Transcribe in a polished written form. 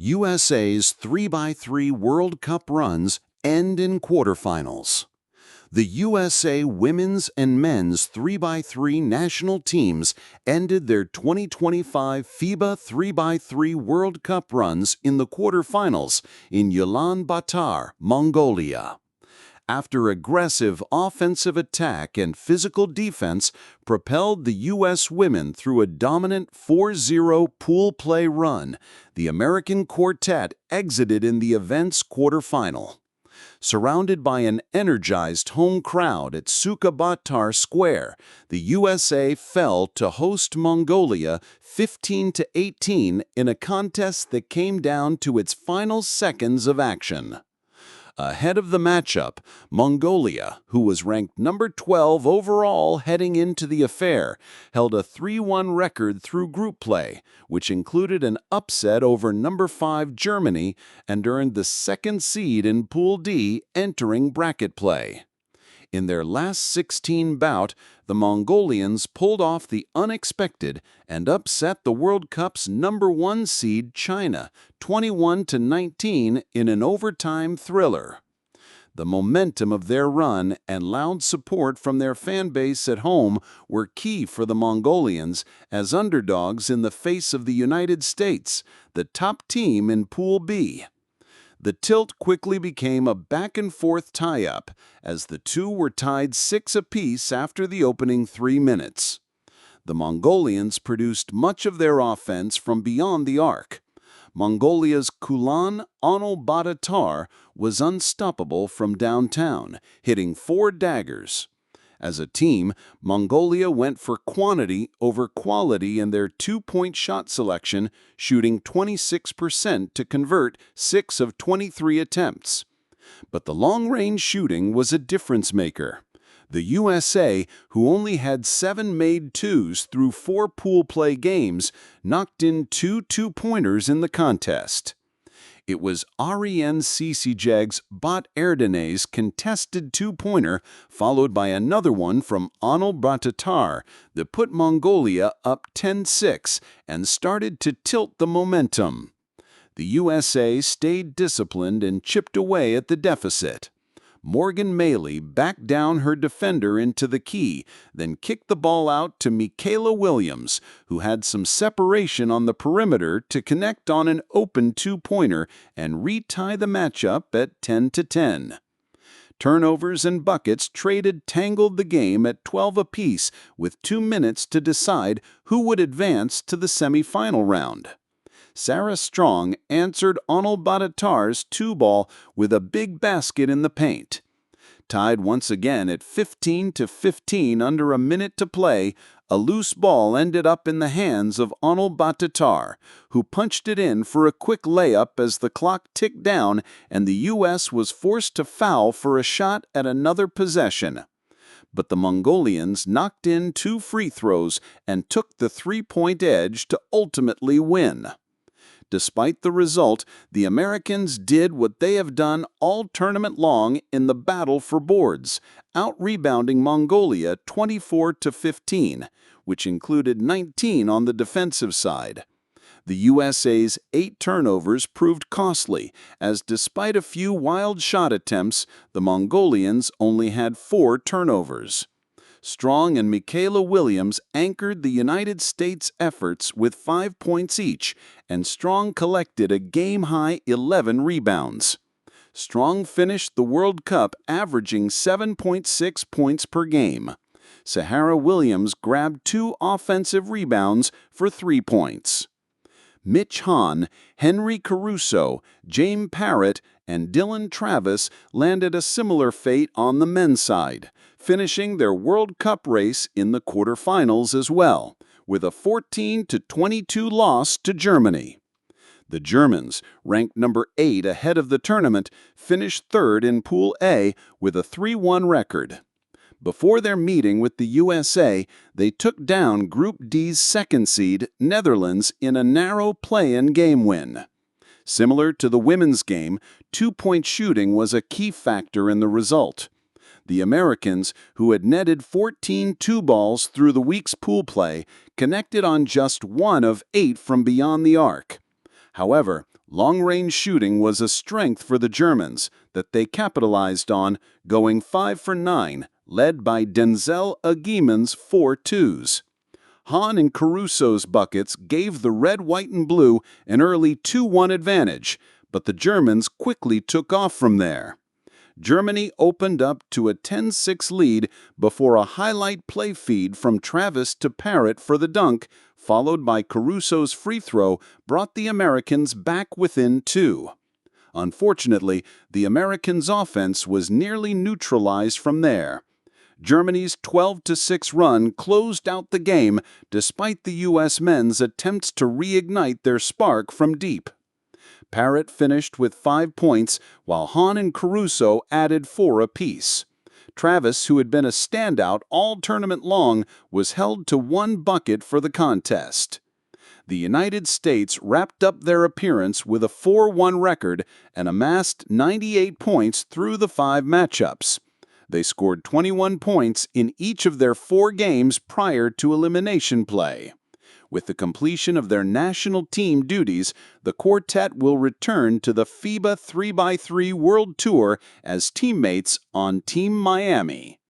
USA's 3x3 World Cup runs end in quarterfinals. The USA women's and men's 3x3 national teams ended their 2025 FIBA 3x3 World Cup runs in the quarterfinals in Ulaanbaatar, Mongolia. After aggressive offensive attack and physical defense propelled the U.S. women through a dominant 4-0 pool play run, the American quartet exited in the event's quarterfinal. Surrounded by an energized home crowd at Sukhabatar Square, the USA fell to host Mongolia 15-18 in a contest that came down to its final seconds of action. Ahead of the matchup, Mongolia, who was ranked number 12 overall heading into the affair, held a 3-1 record through group play, which included an upset over number 5 Germany and earned the second seed in Pool D entering bracket play. In their last 16 bout, the Mongolians pulled off the unexpected and upset the World Cup's number 1 seed China 21-19 in an overtime thriller. The momentum of their run and loud support from their fan base at home were key for the Mongolians as underdogs in the face of the United States, the top team in Pool B. The tilt quickly became a back-and-forth tie-up, as the two were tied 6 apiece after the opening 3 minutes. The Mongolians produced much of their offense from beyond the arc. Mongolia's Kulan Ulaanbaatar was unstoppable from downtown, hitting 4 daggers. As a team, Mongolia went for quantity over quality in their 2-point shot selection, shooting 26% to convert 6 of 23 attempts. But the long-range shooting was a difference-maker. The USA, who only had 7 made twos through 4 pool play games, knocked in 2 two-pointers in the contest. It was Ariane Cicejeg's Bot Erdene's contested 2-pointer, followed by another one from Ulaanbaatar that put Mongolia up 10-6 and started to tilt the momentum. The USA stayed disciplined and chipped away at the deficit. Morgan Maley backed down her defender into the key, then kicked the ball out to Michaela Williams, who had some separation on the perimeter to connect on an open 2-pointer and retie the matchup at 10-10. Turnovers and buckets traded tangled the game at 12 apiece, with 2 minutes to decide who would advance to the semifinal round. Sarah Strong answered Ulaanbaatar's 2-ball with a big basket in the paint. Tied once again at 15-15 under a minute to play, a loose ball ended up in the hands of Ulaanbaatar, who punched it in for a quick layup as the clock ticked down and the U.S. was forced to foul for a shot at another possession. But the Mongolians knocked in 2 free throws and took the 3-point edge to ultimately win. Despite the result, the Americans did what they have done all tournament long in the battle for boards, out-rebounding Mongolia 24-15, which included 19 on the defensive side. The USA's 8 turnovers proved costly, as despite a few wild shot attempts, the Mongolians only had 4 turnovers. Strong and Michaela Williams anchored the United States' efforts with 5 points each, and Strong collected a game-high 11 rebounds. Strong finished the World Cup averaging 7.6 points per game. Sahara Williams grabbed 2 offensive rebounds for 3 points. Mitch Hahn, Henry Caruso, James Parrott, and Dylan Travis landed a similar fate on the men's side, finishing their World Cup race in the quarterfinals as well, with a 14-22 loss to Germany. The Germans, ranked number 8 ahead of the tournament, finished 3rd in Pool A with a 3-1 record. Before their meeting with the USA, they took down Group D's 2nd seed, Netherlands, in a narrow play-in game win. Similar to the women's game, 2-point shooting was a key factor in the result. The Americans, who had netted 14 two-balls through the week's pool play, connected on just 1 of 8 from beyond the arc. However, Long-range shooting was a strength for the Germans that they capitalized on, going 5 for 9, led by Denzel Aguiman's 4 twos. Hahn and Caruso's buckets gave the red, white, and blue an early 2-1 advantage, but the Germans quickly took off from there. Germany opened up to a 10-6 lead before a highlight play feed from Travis to Parrott for the dunk, followed by Caruso's free throw, brought the Americans back within 2. Unfortunately, the Americans' offense was nearly neutralized from there. Germany's 12-6 run closed out the game despite the U.S. men's attempts to reignite their spark from deep. Parrott finished with 5 points, while Hahn and Caruso added 4 apiece. Travis, who had been a standout all tournament long, was held to 1 bucket for the contest. The United States wrapped up their appearance with a 4-1 record and amassed 98 points through the 5 matchups. They scored 21 points in each of their 4 games prior to elimination play. With the completion of their national team duties, the quartet will return to the FIBA 3x3 World Tour as teammates on Team Miami.